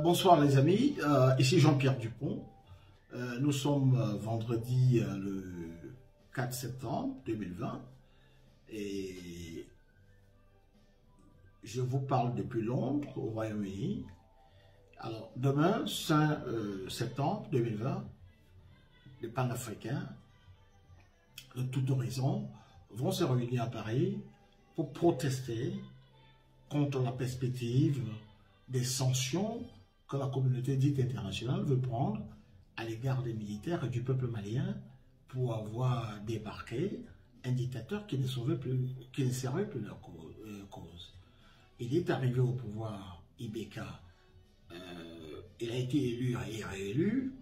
Bonsoir les amis, ici Jean-Pierre Dupont. Nous sommes vendredi le 4 septembre 2020 et je vous parle depuis Londres au Royaume-Uni. Alors demain, 5 septembre 2020, les panafricains de tout horizon vont se réunir à Paris pour protester contre la perspective des sanctions que la communauté dite internationale veut prendre à l'égard des militaires et du peuple malien pour avoir débarqué un dictateur qui ne servait plus leur cause. Il est arrivé au pouvoir, Ibeka, il a été élu et réélu,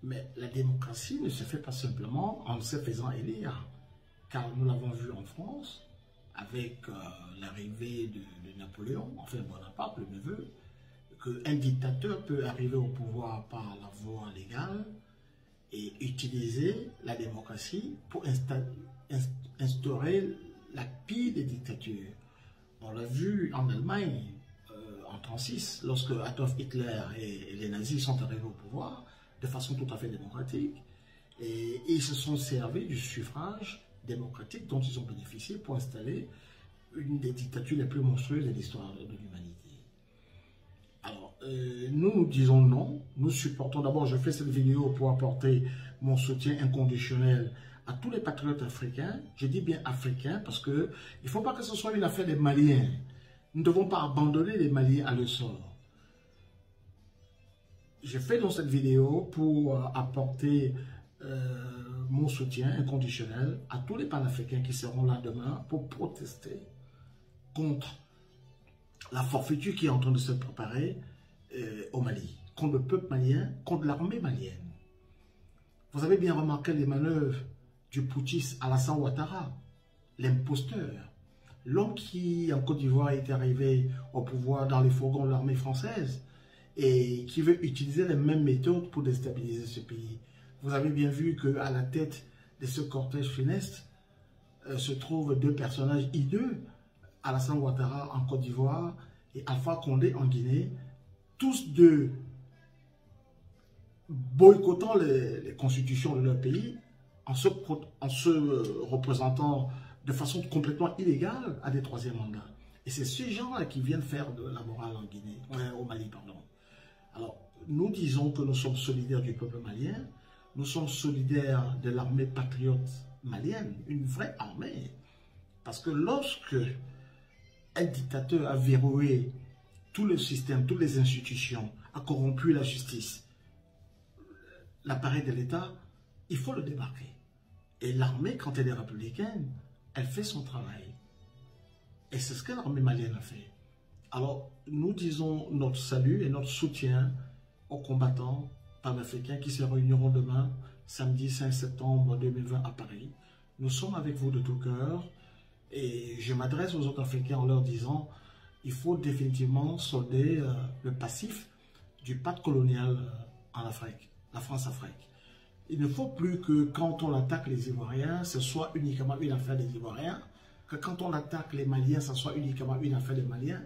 mais la démocratie ne se fait pas simplement en se faisant élire, car nous l'avons vu en France, avec l'arrivée de Napoléon, enfin Bonaparte, le neveu, qu'un dictateur peut arriver au pouvoir par la voie légale et utiliser la démocratie pour instaurer la pire des dictatures. On l'a vu en Allemagne en 1936, lorsque Adolf Hitler et les nazis sont arrivés au pouvoir de façon tout à fait démocratique, et ils se sont servis du suffrage démocratique dont ils ont bénéficié pour installer une des dictatures les plus monstrueuses de l'histoire de l'humanité. Alors, nous disons non, nous supportons, d'abord je fais cette vidéo pour apporter mon soutien inconditionnel à tous les patriotes africains. Je dis bien africains parce qu'il ne faut pas que ce soit une affaire des Maliens. Nous ne devons pas abandonner les Maliens à leur sort. Je fais dans cette vidéo pour apporter mon soutien inconditionnel à tous les panafricains qui seront là demain pour protester contre la forfaiture qui est en train de se préparer au Mali, contre le peuple malien, contre l'armée malienne. Vous avez bien remarqué les manœuvres du putschiste Alassane Ouattara, l'imposteur, l'homme qui en Côte d'Ivoire est arrivé au pouvoir dans les fourgons de l'armée française et qui veut utiliser les mêmes méthodes pour déstabiliser ce pays. Vous avez bien vu qu'à la tête de ce cortège funeste se trouvent deux personnages hideux, Alassane Ouattara en Côte d'Ivoire et Alpha Condé en Guinée, tous deux boycottant les constitutions de leur pays en se représentant de façon complètement illégale à des troisièmes mandats. Et c'est ces gens-là qui viennent faire de la morale en Guinée, au Mali, pardon. Alors, nous disons que nous sommes solidaires du peuple malien, nous sommes solidaires de l'armée patriote malienne, une vraie armée. Parce que lorsque un dictateur a verrouillé tout le système, toutes les institutions, a corrompu la justice, l'appareil de l'État, il faut le débarquer. Et l'armée, quand elle est républicaine, elle fait son travail. Et c'est ce que l'armée malienne a fait. Alors, nous disons notre salut et notre soutien aux combattants panafricains qui se réuniront demain, samedi 5 septembre 2020 à Paris. Nous sommes avec vous de tout cœur. Et je m'adresse aux autres Africains en leur disant il faut définitivement solder le passif du pacte colonial en Afrique, la France-Afrique. Il ne faut plus que quand on attaque les Ivoiriens, ce soit uniquement une affaire des Ivoiriens, que quand on attaque les Maliens, ce soit uniquement une affaire des Maliens,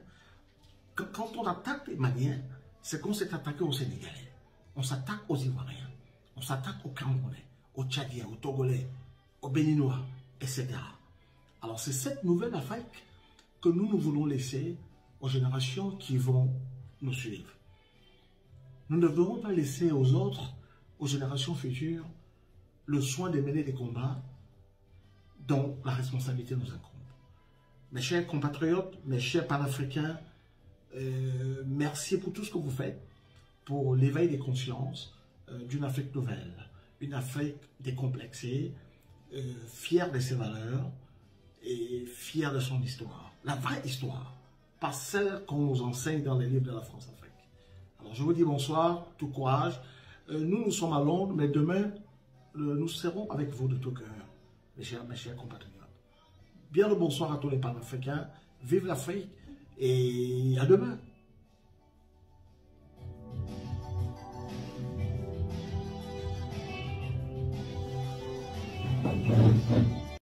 que quand on attaque les Maliens, c'est qu'on s'est attaqué aux Sénégalais, on s'attaque aux Ivoiriens, on s'attaque aux Camerounais, aux Tchadiens, aux Togolais, aux Béninois, etc. Alors c'est cette nouvelle Afrique que nous voulons laisser aux générations qui vont nous suivre. Nous ne devons pas laisser aux autres, aux générations futures, le soin de mener des combats dont la responsabilité nous incombe. Mes chers compatriotes, mes chers panafricains, merci pour tout ce que vous faites pour l'éveil des consciences d'une Afrique nouvelle, une Afrique décomplexée, fière de ses valeurs, et fier de son histoire, la vraie histoire, pas celle qu'on nous enseigne dans les livres de la France-Afrique. Alors je vous dis bonsoir, tout courage. Nous sommes à Londres, mais demain, nous serons avec vous de tout cœur, mes chers compatriotes. Bien le bonsoir à tous les panafricains, vive l'Afrique et à demain.